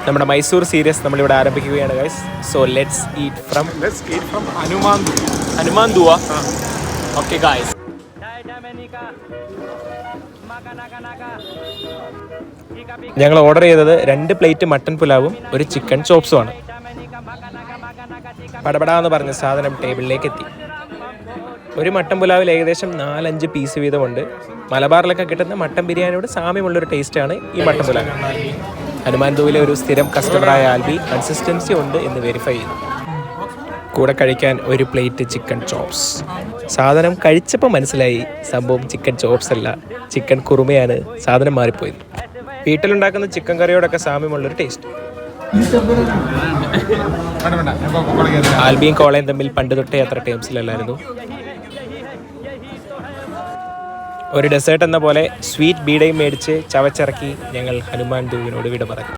നമ്മുടെ മൈസൂർ സീരീസ് നമ്മളിവിടെ ആരംഭിക്കുകയാണ് guys. So let's eat from Hanuman ദുവ. Okay guys. ഞങ്ങൾ ഓർഡർ ചെയ്തത് 2 പ്ലേറ്റ് മട്ടൻ പുലാവും ഒരു ചിക്കൻ ചോപ്സുമാണ്. പടപടാന്ന് പറഞ്ഞ സാധനം ടേബിളിലേക്ക് എത്തി. ഒരു മട്ടൻ പുലാവിൽ ഏകദേശം 4-5 പീസ് വീതമുണ്ട്. മലബാറിലൊക്കെ കിട്ടുന്ന മട്ടൻ ബിരിയാണിയോട് സാമ്യമുള്ളൊരു ടേസ്റ്റാണ് ഈ മട്ടൻ പുലാവ്. ഹനുമാൻ ദുവിലെ ഒരു സ്ഥിരം കസ്റ്റമറായ ആൽബി കൺസിസ്റ്റൻസി ഉണ്ട് എന്ന് വെരിഫൈ ചെയ്തു. കൂടെ കഴിക്കാൻ ഒരു പ്ലേറ്റ് ചിക്കൻ ചോപ്സ്. സാധനം കഴിച്ചപ്പോൾ മനസ്സിലായി സംഭവം ചിക്കൻ ചോപ്സ് അല്ല, ചിക്കൻ കുറുമയാണ്. സാധനം മാറിപ്പോയി. വീട്ടിലുണ്ടാക്കുന്ന ചിക്കൻ കറിയോടൊക്കെ സാമ്യമുള്ളൊരു ടേസ്റ്റ്. ആൽബിയും കോളയും തമ്മിൽ പണ്ട് തൊട്ടേ അത്ര ടേംസിലല്ലായിരുന്നു. ഒരു ഡെസേർട്ട് എന്ന പോലെ സ്വീറ്റ് ബീഡയും മേടിച്ച് ചവച്ചിറക്കി ഞങ്ങൾ ഹനുമാൻ ദുവിനോട് വിട പറഞ്ഞു.